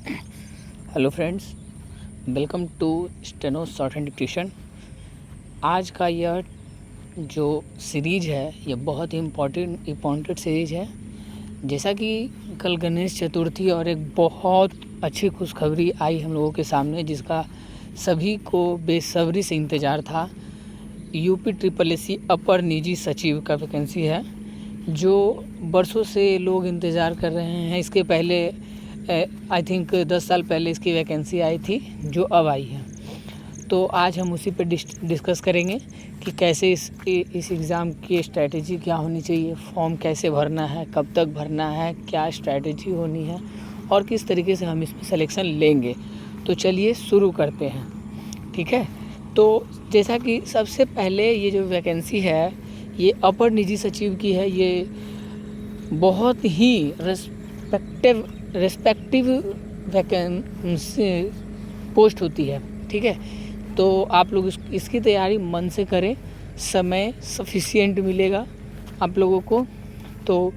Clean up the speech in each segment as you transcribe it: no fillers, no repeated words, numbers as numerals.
Hello friends, welcome to steno shorthand dictation. आज का यह जो सीरीज़ है ये बहुत ही इम्पोर्टेंट सीरीज़ है। जैसा कि कल गणेश चतुर्थी और एक बहुत अच्छी खुशखबरी आई हम लोगों के सामने, जिसका सभी को बेसब्री से इंतज़ार था। UP SSSC अपर निजी सचिव का वैकेंसी है, जो बरसों से लोग इंतज़ार कर रहे हैं। इसके पहले आई थिंक 10 साल पहले इसकी वैकेंसी आई थी, जो अब आई है। तो आज हम उसी पे डिस्कस करेंगे कि कैसे इस एग्ज़ाम की स्ट्रैटेजी क्या होनी चाहिए, फॉर्म कैसे भरना है, कब तक भरना है, क्या स्ट्रैटेजी होनी है और किस तरीके से हम इसमें सिलेक्शन लेंगे। तो चलिए शुरू करते हैं, ठीक है। तो जैसा कि सबसे पहले ये जो वैकेंसी है ये अपर निजी सचिव की है। ये बहुत ही रेस्पेक्टिव वैकेंसी पोस्ट होती है, ठीक है। तो आप लोग इसकी तैयारी मन से करें, समय सफिशिएंट मिलेगा आप लोगों को। तो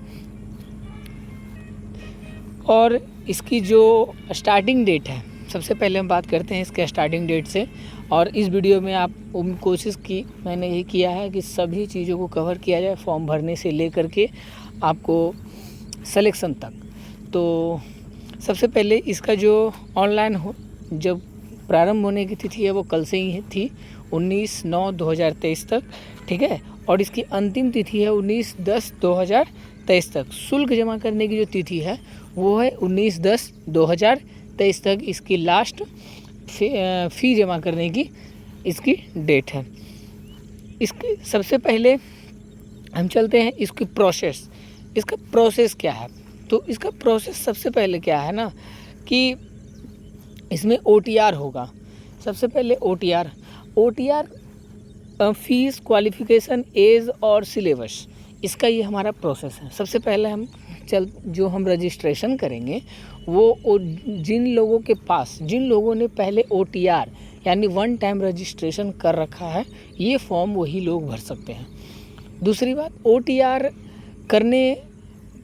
और इसकी जो स्टार्टिंग डेट है, सबसे पहले हम बात करते हैं इसके स्टार्टिंग डेट से। और इस वीडियो में आप कोशिश की मैंने यही किया है कि सभी चीज़ों को कवर किया जाए, फॉर्म भरने से लेकर के आपको सिलेक्शन तक। तो सबसे पहले इसका जो ऑनलाइन जब प्रारंभ होने की तिथि है वो कल से ही थी, 19/9/2023 तक, ठीक है। और इसकी अंतिम तिथि है 19/10/2023 तक। शुल्क जमा करने की जो तिथि है वो है 19/10/2023 तक। इसकी लास्ट फ़ी जमा करने की इसकी डेट है। इसके सबसे पहले हम चलते हैं इसकी प्रोसेस। इसका प्रोसेस क्या है? तो इसका प्रोसेस सबसे पहले क्या है ना कि इसमें OTR होगा। सबसे ओटीआर फीस, क्वालिफ़िकेशन, एज और सिलेबस, इसका ये हमारा प्रोसेस है। सबसे पहले जो हम रजिस्ट्रेशन करेंगे वो जिन लोगों ने पहले OTR यानी वन टाइम रजिस्ट्रेशन कर रखा है, ये फॉर्म वही लोग भर सकते हैं। दूसरी बात, OTR करने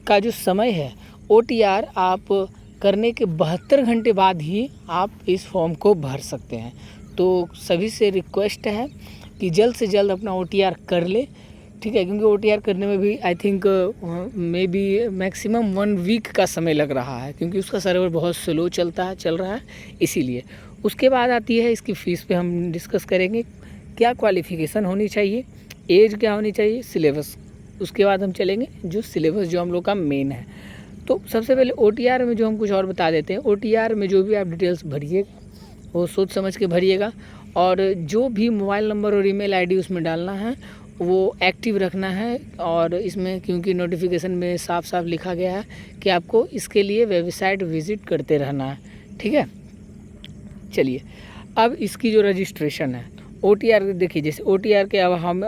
का जो समय है, OTR आप करने के 72 घंटे बाद ही आप इस फॉर्म को भर सकते हैं। तो सभी से रिक्वेस्ट है कि जल्द से जल्द अपना OTR कर ले, ठीक है। क्योंकि OTR करने में भी I think maybe maximum 1 week का समय लग रहा है, क्योंकि उसका सर्वर बहुत स्लो चल रहा है इसीलिए। उसके बाद आती है इसकी फ़ीस पे हम डिस्कस करेंगे। क्या क्वालिफ़िकेशन होनी चाहिए, एज क्या होनी चाहिए, सिलेबस। उसके बाद हम चलेंगे जो सिलेबस जो हम लोग का मेन है। तो सबसे पहले OTR में जो हम कुछ और बता देते हैं। OTR में जो भी आप डिटेल्स भरिए वो सोच समझ के भरिएगा, और जो भी मोबाइल नंबर और ईमेल आईडी उसमें डालना है वो एक्टिव रखना है। और इसमें क्योंकि नोटिफिकेशन में साफ साफ लिखा गया है कि आपको इसके लिए वेबसाइट विज़िट करते रहना है, ठीक है। चलिए, अब इसकी जो रजिस्ट्रेशन है OTR देखिए। जैसे OTR के अब हम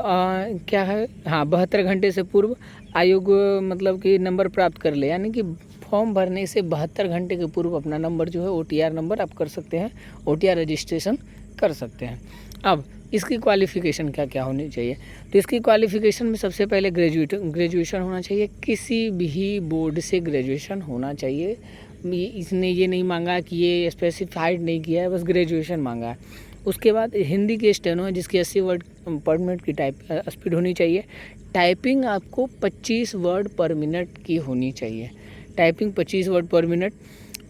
क्या है, हाँ, 72 घंटे से पूर्व आयोग मतलब कि नंबर प्राप्त कर ले, यानी कि फॉर्म भरने से 72 घंटे के पूर्व अपना नंबर जो है OTR नंबर आप कर सकते हैं, OTR रजिस्ट्रेशन कर सकते हैं। अब इसकी क्वालिफ़िकेशन क्या क्या होनी चाहिए? तो इसकी क्वालिफ़िकेशन में सबसे पहले ग्रेजुएशन होना चाहिए। किसी भी बोर्ड से ग्रेजुएशन होना चाहिए। इसने ये नहीं मांगा कि ये स्पेसिफाइड नहीं किया है, बस ग्रेजुएशन मांगा है। उसके बाद हिंदी की स्टेनो है, जिसकी 80 वर्ड पर मिनट की टाइप स्पीड होनी चाहिए। टाइपिंग आपको 25 वर्ड पर मिनट की होनी चाहिए, टाइपिंग 25 वर्ड पर मिनट।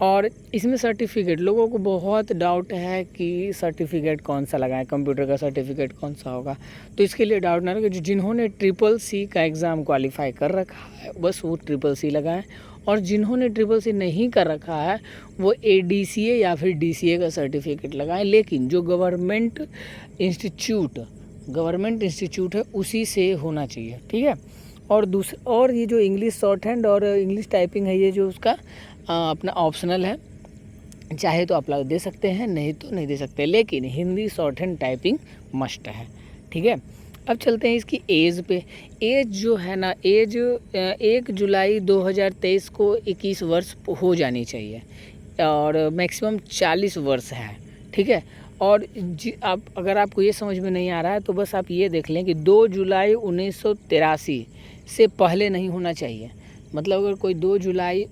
और इसमें सर्टिफिकेट, लोगों को बहुत डाउट है कि सर्टिफिकेट कौन सा लगाएं, कंप्यूटर का सर्टिफिकेट कौन सा होगा। तो इसके लिए डाउट ना रहे, जिन्होंने SSSC का एग्ज़ाम क्वालिफाई कर रखा है बस वो SSSC लगाएं, और जिन्होंने SSSC नहीं कर रखा है वो ADCA या फिर DCA का सर्टिफिकेट लगाएं। लेकिन जो गवर्नमेंट इंस्टीट्यूट है उसी से होना चाहिए, ठीक है। और ये जो इंग्लिश शॉर्ट हैंड और इंग्लिश टाइपिंग है, ये जो उसका अपना ऑप्शनल है, चाहे तो आप लोग दे सकते हैं, नहीं तो नहीं दे सकते, लेकिन Hindi short hand typing must है, ठीक है। अब चलते हैं इसकी एज पे। एज जो है ना, 1 जुलाई 2023 को 21 वर्ष हो जानी चाहिए, और मैक्सिमम 40 वर्ष है, ठीक है। और आप अगर आपको ये समझ में नहीं आ रहा है तो बस आप ये देख लें कि 2 जुलाई 1983 से पहले नहीं होना चाहिए। मतलब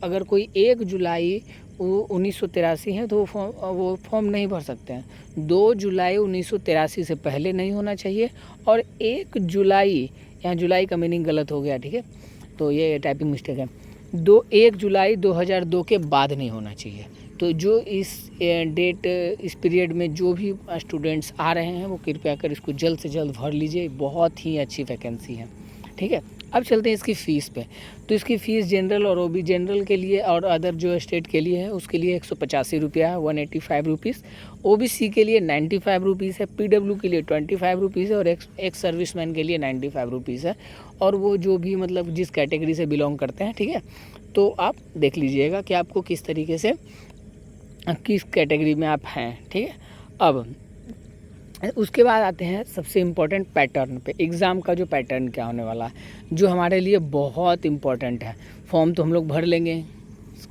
अगर कोई 1 जुलाई वो 1983 है तो वो फॉर्म नहीं भर सकते हैं। 2 जुलाई 1983 से पहले नहीं होना चाहिए और 1 जुलाई, यहाँ जुलाई का मीनिंग गलत हो गया, ठीक है, तो ये टाइपिंग मिस्टेक है। 1 जुलाई 2002 के बाद नहीं होना चाहिए। तो जो इस डेट इस पीरियड में जो भी स्टूडेंट्स आ रहे हैं वो कृपया कर इसको जल्द से जल्द भर लीजिए, बहुत ही अच्छी वैकेंसी है, ठीक है। अब चलते हैं इसकी फ़ीस पे। तो इसकी फ़ीस जनरल और ओबी जनरल के लिए और अदर जो स्टेट के लिए है उसके लिए 185 रुपया है, 185 रुपीज़। ओबीसी के लिए 95 रुपीज़ है, पीडब्ल्यू के लिए 25 रुपीज़ है और एक्स सर्विसमैन के लिए 95 रुपीज़ है। और वो जो भी मतलब जिस कैटेगरी से बिलोंग करते हैं, ठीक है, तो आप देख लीजिएगा कि आपको किस तरीके से किस कैटेगरी में आप हैं, ठीक है। अब उसके बाद आते हैं सबसे इम्पोर्टेंट पैटर्न पे। एग्ज़ाम का जो पैटर्न क्या होने वाला है, जो हमारे लिए बहुत इम्पोर्टेंट है। फॉर्म तो हम लोग भर लेंगे,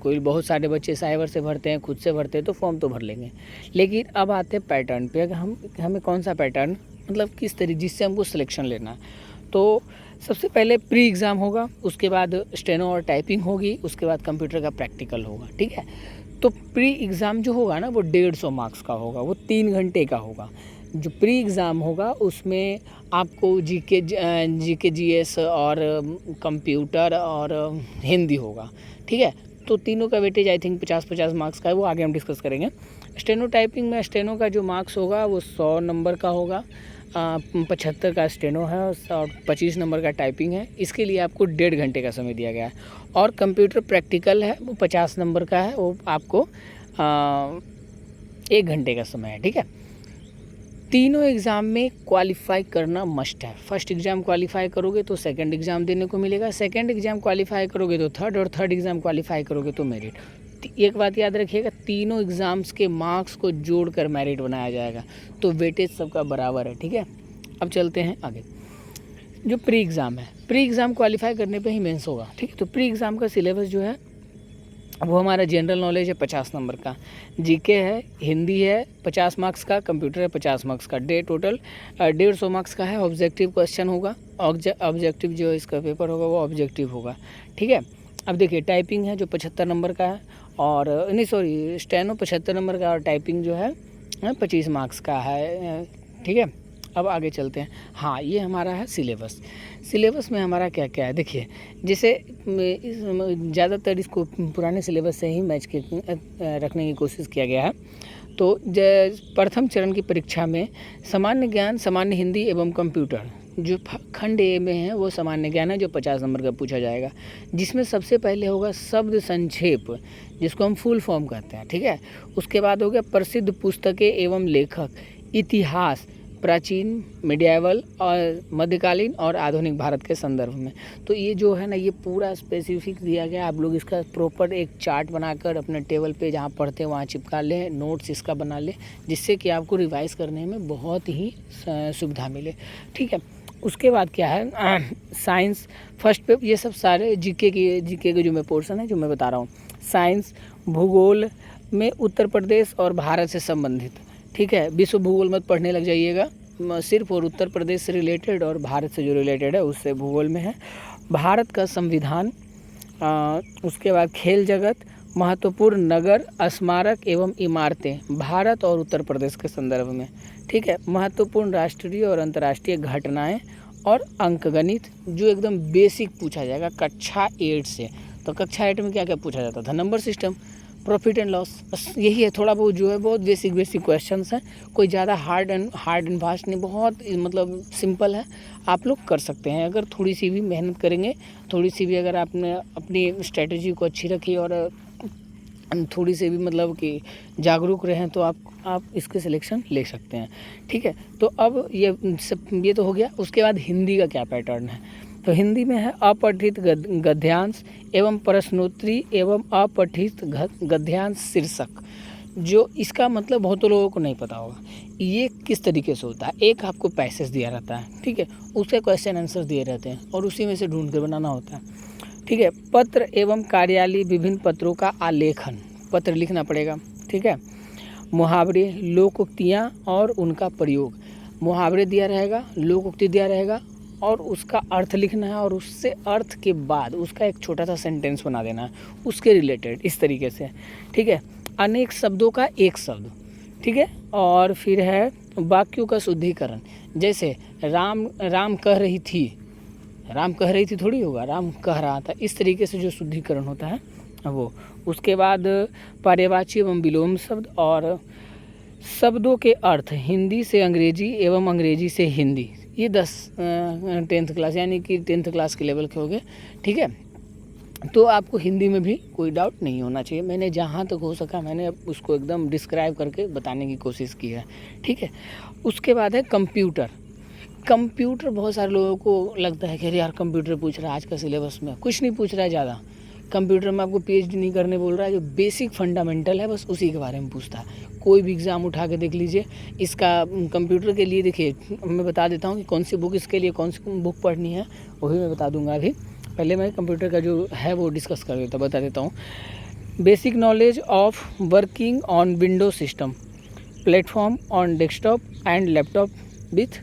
कोई बहुत सारे बच्चे साइबर से भरते हैं, खुद से भरते हैं, तो फॉर्म तो भर लेंगे। लेकिन अब आते हैं पैटर्न पे, अगर हमें कौन सा पैटर्न मतलब किस तरीके जिससे हमको सिलेक्शन लेना है। तो सबसे पहले प्री एग्ज़ाम होगा, उसके बाद स्टेनो और टाइपिंग होगी, उसके बाद कंप्यूटर का प्रैक्टिकल होगा, ठीक है। तो प्री एग्ज़ाम जो होगा ना वो 150 मार्क्स का होगा, वो 3 घंटे का होगा। जो प्री एग्ज़ाम होगा उसमें आपको जीके जीएस और कंप्यूटर और हिंदी होगा, ठीक है। तो तीनों का वेटेज आई थिंक 50-50 मार्क्स का है, वो आगे हम डिस्कस करेंगे। स्टेनो टाइपिंग में स्टेनो का जो मार्क्स होगा वो 100 नंबर का होगा, 75 का स्टेनो है और 25 नंबर का टाइपिंग है। इसके लिए आपको 1.5 घंटे का समय दिया गया है। और कंप्यूटर प्रैक्टिकल है वो 50 नंबर का है, वो आपको 1 घंटे का समय है, ठीक है। तीनों एग्ज़ाम में क्वालिफाई करना मस्ट है। फर्स्ट एग्ज़ाम क्वालिफाई करोगे तो सेकंड एग्ज़ाम देने को मिलेगा, सेकंड एग्ज़ाम क्वालिफाई करोगे तो थर्ड, और थर्ड एग्ज़ाम क्वालिफाई करोगे तो मेरिट। एक बात याद रखिएगा, तीनों एग्ज़ाम्स के मार्क्स को जोड़कर मेरिट बनाया जाएगा, तो वेटेज सबका बराबर है, ठीक है। अब चलते हैं आगे। जो प्री एग्ज़ाम है, प्री एग्ज़ाम क्वालिफाई करने पे ही मेंस होगा, ठीक है। तो प्री एग्ज़ाम का सिलेबस जो है वो हमारा जनरल नॉलेज है 50 नंबर का, जीके है, हिंदी है 50 मार्क्स का, कंप्यूटर है 50 मार्क्स का, टोटल 150 मार्क्स का है। ऑब्जेक्टिव क्वेश्चन होगा, ऑब्जेक्टिव जो इसका पेपर होगा वो ऑब्जेक्टिव होगा, ठीक है। अब देखिए टाइपिंग है जो 75 नंबर का है, और नहीं सॉरी स्टेनो 75 नंबर का, और टाइपिंग जो है 25 मार्क्स का है, ठीक है। अब आगे चलते हैं। हाँ, ये हमारा है सिलेबस। सिलेबस में हमारा क्या क्या है देखिए, जैसे ज़्यादातर इसको पुराने सिलेबस से ही मैच के रखने की कोशिश किया गया है। तो प्रथम चरण की परीक्षा में सामान्य ज्ञान, सामान्य हिंदी एवं कंप्यूटर, जो खंड ए में है वो सामान्य ज्ञान है जो 50 नंबर का पूछा जाएगा, जिसमें सबसे पहले होगा शब्द संक्षेप, जिसको हम फुल फॉर्म कहते हैं, ठीक है। उसके बाद हो गया प्रसिद्ध पुस्तकें एवं लेखक, इतिहास, प्राचीन, मिडियावल और मध्यकालीन और आधुनिक भारत के संदर्भ में। तो ये जो है ना, ये पूरा स्पेसिफिक दिया गया। आप लोग इसका प्रॉपर एक चार्ट बनाकर अपने टेबल पे जहाँ पढ़ते हैं वहाँ चिपका लें, नोट्स इसका बना लें, जिससे कि आपको रिवाइज़ करने में बहुत ही सुविधा मिले, ठीक है। उसके बाद क्या है, साइंस फर्स्ट पे, ये सब सारे जीके के जो मैं पोर्शन है जो मैं बता रहा हूँ। साइंस, भूगोल में उत्तर प्रदेश और भारत से संबंधित, ठीक है। विश्व भूगोल मत पढ़ने लग जाइएगा, सिर्फ और उत्तर प्रदेश से रिलेटेड और भारत से जो रिलेटेड है उससे भूगोल में है। भारत का संविधान, उसके बाद खेल जगत, महत्वपूर्ण नगर, स्मारक एवं इमारतें भारत और उत्तर प्रदेश के संदर्भ में, ठीक है। महत्वपूर्ण राष्ट्रीय और अंतर्राष्ट्रीय घटनाएं और अंकगणित, जो एकदम बेसिक पूछा जाएगा कक्षा 8 से। तो कक्षा 8 में क्या क्या पूछा जाता था, number system, profit and loss, बस यही है। थोड़ा बहुत जो है बहुत बेसिक क्वेश्चंस हैं, कोई ज़्यादा हार्ड एंड फास्ट नहीं, बहुत मतलब सिंपल है, आप लोग कर सकते हैं अगर थोड़ी सी भी मेहनत करेंगे, थोड़ी सी भी अगर आपने अपनी स्ट्रेटजी को अच्छी रखी और थोड़ी सी भी मतलब कि जागरूक रहें तो आप इसके सिलेक्शन ले सकते हैं, ठीक है। तो अब ये तो हो गया। उसके बाद हिंदी का क्या पैटर्न है, तो हिंदी में है अपठित गद्यांश एवं प्रश्नोत्तरी एवं अपठित गद्यांश शीर्षक। जो इसका मतलब बहुत लोगों को नहीं पता होगा, ये किस तरीके से होता है। एक आपको पैसेज दिया रहता है, ठीक है, उसके क्वेश्चन आंसर दिए रहते हैं और उसी में से ढूंढ कर बनाना होता है, ठीक है। पत्र एवं कार्यालय, विभिन्न पत्रों का आलेखन, पत्र लिखना पड़ेगा, ठीक है। मुहावरे, लोकोक्तियाँ और उनका प्रयोग, मुहावरे दिया रहेगा, लोकोक्ति दिया रहेगा और उसका अर्थ लिखना है, और उससे अर्थ के बाद उसका एक छोटा सा सेंटेंस बना देना है उसके रिलेटेड, इस तरीके से, ठीक है। अनेक शब्दों का एक शब्द, ठीक है। और फिर है वाक्यों का शुद्धिकरण, जैसे राम कह रही थी, राम कह रही थी थोड़ी होगा, राम कह रहा था, इस तरीके से जो शुद्धिकरण होता है वो। उसके बाद पर्यायवाची एवं विलोम शब्द और शब्दों के अर्थ हिंदी से अंग्रेजी एवं अंग्रेजी से हिंदी, ये 10th क्लास यानी कि 10th क्लास के लेवल के हो गए, ठीक है। तो आपको हिंदी में भी कोई डाउट नहीं होना चाहिए, मैंने जहाँ तक हो सका मैंने उसको एकदम डिस्क्राइब करके बताने की कोशिश की है, ठीक है। उसके बाद है कंप्यूटर। कंप्यूटर बहुत सारे लोगों को लगता है कि अरे यार कंप्यूटर पूछ रहा है, आज का सिलेबस में कुछ नहीं पूछ रहा है ज़्यादा। कंप्यूटर में आपको PhD नहीं करने बोल रहा है, जो बेसिक फंडामेंटल है बस उसी के बारे में पूछता है। कोई भी एग्ज़ाम उठा के देख लीजिए इसका, कंप्यूटर के लिए देखिए मैं बता देता हूँ कि कौन सी बुक इसके लिए, कौन सी बुक पढ़नी है वही मैं बता दूंगा अभी। पहले मैं कंप्यूटर का जो है वो डिस्कस कर देता बता देता हूँ। Basic knowledge of working on window system platform on desktop and laptop with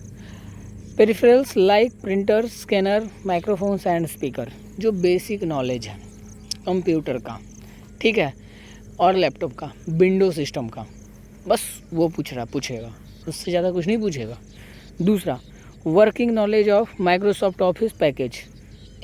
peripherals like printer, scanner, microphones and speaker, जो बेसिक नॉलेज है कंप्यूटर का, ठीक है, और लैपटॉप का, विंडो सिस्टम का, बस वो पूछेगा, उससे ज़्यादा कुछ नहीं पूछेगा। दूसरा working knowledge of Microsoft office package,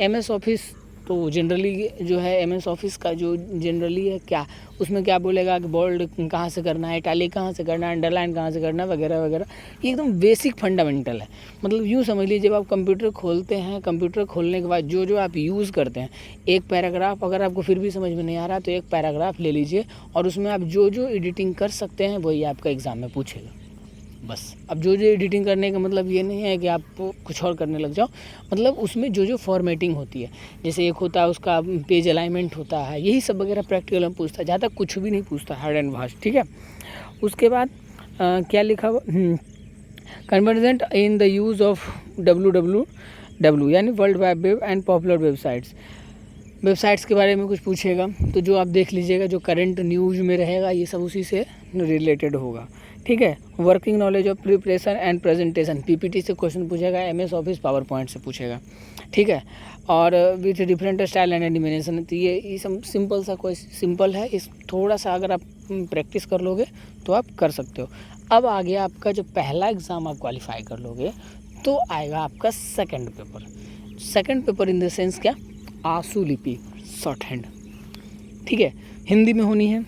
MS office, तो जनरली जो है MS ऑफिस का जो जनरली है क्या, उसमें क्या बोलेगा कि बोल्ड कहाँ से करना है, इटैलिक कहाँ से करना है, अंडरलाइन कहाँ से करना है, वगैरह वगैरह, ये एकदम बेसिक फंडामेंटल है। मतलब यूँ समझ लीजिए जब आप कंप्यूटर खोलते हैं, कंप्यूटर खोलने के बाद जो आप यूज़ करते हैं, एक पैराग्राफ अगर आपको फिर भी समझ में नहीं आ रहा तो एक पैराग्राफ ले लीजिए और उसमें आप जो एडिटिंग कर सकते हैं वही आपका एग्ज़ाम में पूछेगा, बस। अब जो एडिटिंग करने का मतलब ये नहीं है कि आप कुछ और करने लग जाओ, मतलब उसमें जो फॉर्मेटिंग होती है, जैसे एक होता है उसका पेज अलाइनमेंट होता है, यही सब वगैरह प्रैक्टिकल में पूछता है, ज़्यादा कुछ भी नहीं पूछता, हार्ड एंड फास्ट, ठीक है। उसके बाद क्या लिखा हुआ, convergent in the use of www यानी world wide web and popular websites के बारे में कुछ पूछेगा तो जो आप देख लीजिएगा, जो करंट न्यूज़ में रहेगा ये सब उसी से रिलेटेड होगा, ठीक है। Working knowledge of preparation and presentation, PPT से क्वेश्चन पूछेगा, MS ऑफिस पावर पॉइंट से पूछेगा, ठीक है। और with different style and animation, तो ये सब सिंपल सा सिंपल है, इस थोड़ा सा अगर आप प्रैक्टिस कर लोगे तो आप कर सकते हो। अब आ गया आपका जो पहला एग्ज़ाम आप क्वालिफाई कर लोगे तो आएगा आपका second paper in the sense क्या, आंसू लिपि, शॉर्ट हैंड, ठीक है। हिंदी में होनी है,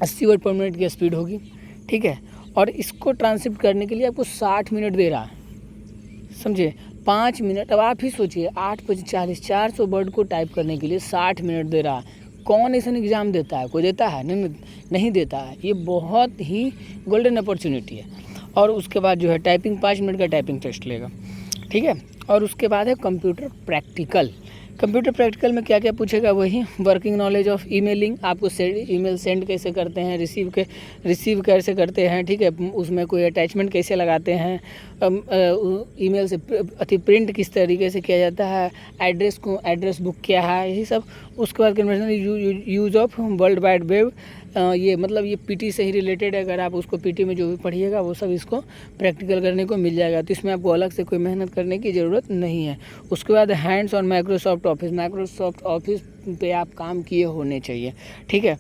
80 वर्ड पर मिनट की स्पीड होगी, ठीक है। और इसको ट्रांसक्रिप्ट करने के लिए आपको 60 मिनट दे रहा है, समझे, 5 मिनट। अब आप ही सोचिए 8:40 400 वर्ड को टाइप करने के लिए 60 मिनट दे रहा है। कौन ऐसा एग्ज़ाम देता है, कोई देता है? नहीं देता है। ये बहुत ही गोल्डन अपॉर्चुनिटी है। और उसके बाद जो है टाइपिंग 5 मिनट का टाइपिंग टेस्ट लेगा, ठीक है। और उसके बाद है कंप्यूटर प्रैक्टिकल। कंप्यूटर प्रैक्टिकल में क्या क्या पूछेगा, वही वर्किंग नॉलेज ऑफ ईमेलिंग, आपको ईमेल सेंड कैसे करते हैं, रिसीव कैसे करते हैं, ठीक है। उसमें कोई अटैचमेंट कैसे लगाते हैं, ईमेल से प्रिंट किस तरीके से किया जाता है, एड्रेस बुक क्या है, यही सब। उसके बाद conversation use of world wide web, ये मतलब ये PT से ही रिलेटेड है। अगर आप उसको PT में जो भी पढ़िएगा वो सब इसको प्रैक्टिकल करने को मिल जाएगा, तो इसमें आपको अलग से कोई मेहनत करने की ज़रूरत नहीं है। उसके बाद हैंड्स ऑन माइक्रोसॉफ्ट ऑफिस पे आप काम किए होने चाहिए, ठीक है,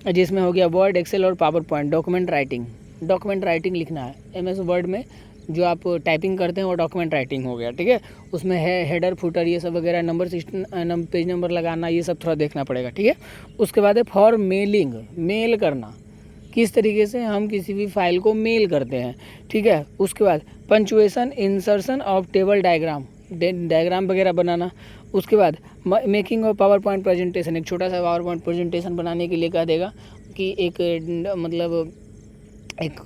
जिसमें हो गया वर्ड, एक्सेल और पावर पॉइंट। डॉक्यूमेंट राइटिंग लिखना है MS वर्ड में, जो आप टाइपिंग करते हैं वो डॉक्यूमेंट राइटिंग हो गया, ठीक है। उसमें है हेडर फुटर ये सब वगैरह, नंबर सिस्टम, पेज नंबर लगाना, ये सब थोड़ा देखना पड़ेगा, ठीक है। उसके बाद है फॉर मेलिंग, मेल करना, किस तरीके से हम किसी भी फाइल को मेल करते हैं, ठीक है। उसके बाद punctuation, insertion of table diagram वगैरह बनाना। उसके बाद making of power point presentation, एक छोटा सा पावर पॉइंट प्रेजेंटेशन बनाने के लिए कह देगा कि एक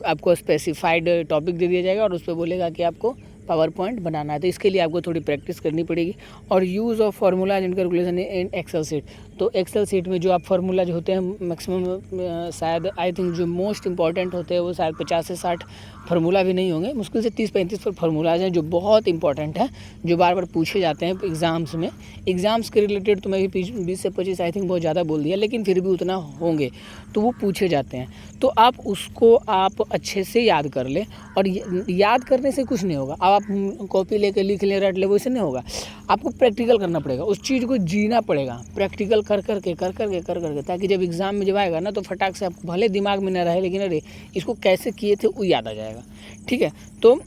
आपको स्पेसिफाइड टॉपिक दे दिया जाएगा और उस पर बोलेगा कि आपको पावर पॉइंट बनाना है, तो इसके लिए आपको थोड़ी प्रैक्टिस करनी पड़ेगी। और use of formulas and calculation in Excel sheet, तो एक्सेल शीट में जो आप फार्मूला जो होते हैं मैक्सिमम शायद आई थिंक जो मोस्ट इंपॉर्टेंट होते हैं वो शायद 50 से 60 फार्मूला भी नहीं होंगे, मुश्किल से 30-35 फार्मूलाज हैं जो बहुत इंपॉर्टेंट है, जो बार बार पूछे जाते हैं एग्ज़ाम्स में। एग्ज़ाम्स के रिलेटेड तो मैं भी 20 से 25 आई थिंक बहुत ज़्यादा बोल दिया, लेकिन फिर भी उतना होंगे तो वो पूछे जाते हैं। तो आप उसको आप अच्छे से याद कर लें। और याद करने से कुछ नहीं होगा, अब आप कॉपी लेके लिख लें, रट ले, वैसे नहीं होगा। आपको प्रैक्टिकल करना पड़ेगा, उस चीज़ को जीना पड़ेगा, प्रैक्टिकल कर करके, ताकि जब एग्ज़ाम में जब आएगा ना तो फटाक से आपको भले दिमाग में ना रहे, लेकिन अरे इसको कैसे किए थे वो याद आ जाएगा। ठीक है, तो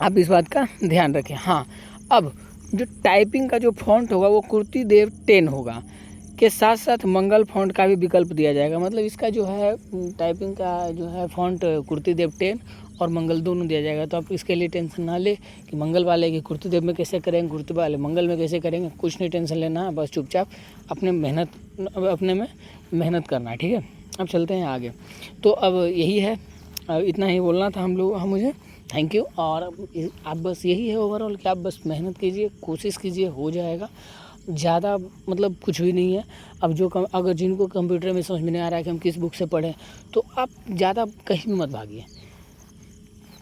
आप इस बात का ध्यान रखें। हाँ, अब जो टाइपिंग का जो फ़ॉन्ट होगा वो कीर्तिदेव 10 होगा, के साथ साथ मंगल फ़ॉन्ट का भी विकल्प दिया जाएगा। मतलब इसका जो है टाइपिंग का जो है फ़ॉन्ट कीर्तिदेव 10 और मंगल दोनों दिया जाएगा। तो आप इसके लिए टेंशन ना ले कि मंगल वाले की कीर्तिदेव में कैसे करेंगे, कीर्ति वाले मंगल में कैसे करेंगे, कुछ नहीं टेंशन लेना है, बस चुपचाप अपने में मेहनत करना है। ठीक है, अब चलते हैं आगे। तो अब यही है, इतना ही बोलना था मुझे। Thank you. और आप बस यही है ओवरऑल कि आप बस मेहनत कीजिए, कोशिश कीजिए, हो जाएगा। ज़्यादा मतलब कुछ भी नहीं है। अब अगर जिनको कंप्यूटर में समझ में नहीं आ रहा है कि हम किस बुक से पढ़ें, तो आप ज़्यादा कहीं भी मत भागिए।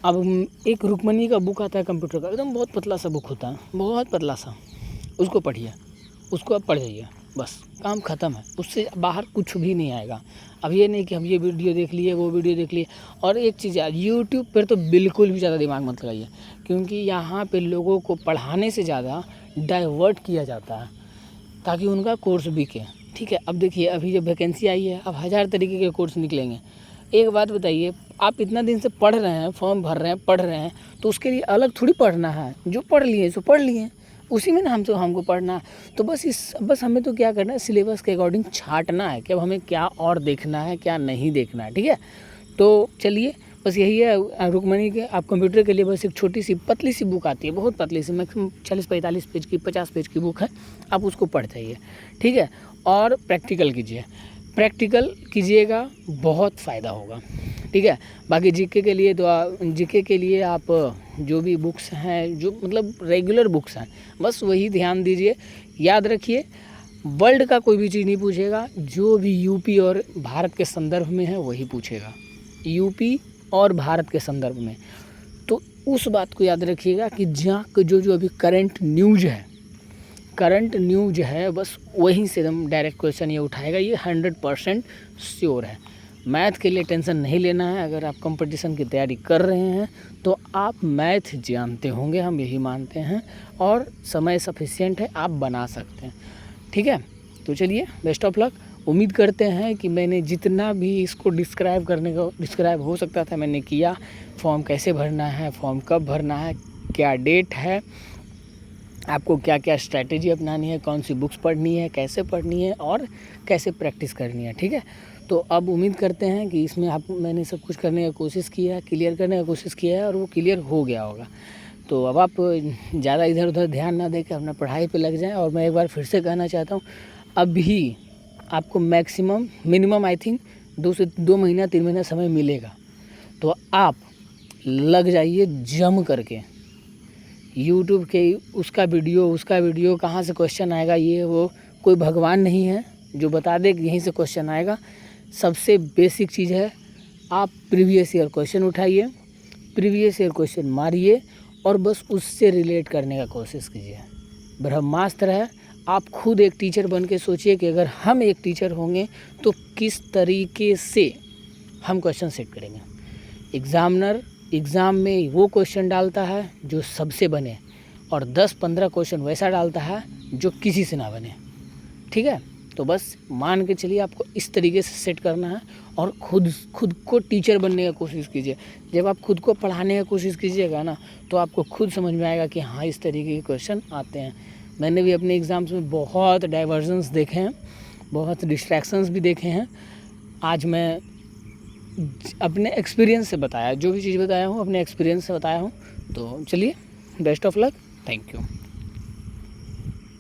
अब एक रुक्मणी का बुक आता है कंप्यूटर का, एकदम बहुत पतला सा बुक होता है, बहुत पतला सा, उसको पढ़िए, उसको आप पढ़ जाइए, बस काम ख़त्म है, उससे बाहर कुछ भी नहीं आएगा। अब ये नहीं कि हम ये वीडियो देख लिए, वो वीडियो देख लिए। और एक चीज़ यार, यूट्यूब पर तो बिल्कुल भी ज़्यादा दिमाग मत लगाइए, क्योंकि यहाँ पे लोगों को पढ़ाने से ज़्यादा डाइवर्ट किया जाता है ताकि उनका कोर्स बिके। ठीक है, अब देखिए अभी जब वैकेंसी आई है, अब 1000 तरीके के कोर्स निकलेंगे। एक बात बताइए, आप इतना दिन से पढ़ रहे हैं, फॉर्म भर रहे हैं, पढ़ रहे हैं, तो उसके लिए अलग थोड़ी पढ़ना है। जो पढ़ लिए सो पढ़ लिए, उसी में ना हमको पढ़ना है। तो बस हमें तो क्या करना है, सिलेबस के अकॉर्डिंग छांटना है कि अब हमें क्या और देखना है, क्या नहीं देखना है। ठीक है, तो चलिए बस यही है रुक्मणी के। आप कंप्यूटर के लिए बस एक छोटी सी पतली सी बुक आती है, बहुत पतली सी, मैक्सिमम 40-45 पेज की, 50 पेज की बुक है, आप उसको पढ़ जाइए। ठीक है, और प्रैक्टिकल कीजिएगा, बहुत फ़ायदा होगा। ठीक है, बाकी जीके के लिए तो जीके के लिए आप जो भी बुक्स हैं, जो मतलब रेगुलर बुक्स हैं, बस वही ध्यान दीजिए। याद रखिए, वर्ल्ड का कोई भी चीज़ नहीं पूछेगा, जो भी यूपी और भारत के संदर्भ में है वही पूछेगा, यूपी और भारत के संदर्भ में। तो उस बात को याद रखिएगा कि जहाँ जो अभी करंट न्यूज़ है, बस वहीं से एकदम डायरेक्ट क्वेश्चन ये उठाएगा, ये 100% श्योर है। मैथ के लिए टेंशन नहीं लेना है। अगर आप कंपटीशन की तैयारी कर रहे हैं तो आप मैथ जानते होंगे, हम यही मानते हैं, और समय सफिशिएंट है, आप बना सकते हैं। ठीक है, तो चलिए, बेस्ट ऑफ लक। उम्मीद करते हैं कि मैंने जितना भी इसको डिस्क्राइब हो सकता था मैंने किया। फॉर्म कैसे भरना है, फॉर्म कब भरना है, क्या डेट है, आपको क्या क्या स्ट्रैटेजी अपनानी है, कौन सी बुक्स पढ़नी है, कैसे पढ़नी है और कैसे प्रैक्टिस करनी है। ठीक है, तो अब उम्मीद करते हैं कि इसमें मैंने सब कुछ करने की कोशिश की है, क्लियर करने की कोशिश किया है, और वो क्लियर हो गया होगा। तो अब आप ज़्यादा इधर उधर ध्यान ना देकर अपना पढ़ाई पे लग जाएं। और मैं एक बार फिर से कहना चाहता हूँ, अभी आपको मिनिमम आई थिंक 2 महीना 3 महीना समय मिलेगा, तो आप लग जाइए जम करके। यूट्यूब के उसका वीडियो कहाँ से क्वेश्चन आएगा, ये वो कोई भगवान नहीं है जो बता दे कि यहीं से क्वेश्चन आएगा। सबसे बेसिक चीज़ है, आप प्रीवियस ईयर क्वेश्चन उठाइए, प्रीवियस ईयर क्वेश्चन मारिए और बस उससे रिलेट करने का कोशिश कीजिए। ब्रह्मास्त्र है। आप खुद एक टीचर बन के सोचिए कि अगर हम एक टीचर होंगे तो किस तरीके से हम क्वेश्चन सेट करेंगे। एग्ज़ामिनर एग्ज़ाम में वो क्वेश्चन डालता है जो सबसे बने, और 10-15 क्वेश्चन वैसा डालता है जो किसी से ना बने। ठीक है, तो बस मान के चलिए, आपको इस तरीके से सेट करना है और खुद को टीचर बनने की कोशिश कीजिए। जब आप खुद को पढ़ाने की कोशिश कीजिएगा ना, तो आपको खुद समझ में आएगा कि हाँ, इस तरीके के क्वेश्चन आते हैं। मैंने भी अपने एग्ज़ाम्स में बहुत डाइवर्जन्स देखे हैं, बहुत डिस्ट्रैक्शंस भी देखे हैं। आज मैं अपने एक्सपीरियंस से बताया, जो भी चीज़ बताया हूँ अपने एक्सपीरियंस से बताया हूँ। तो चलिए, best of luck, thank you.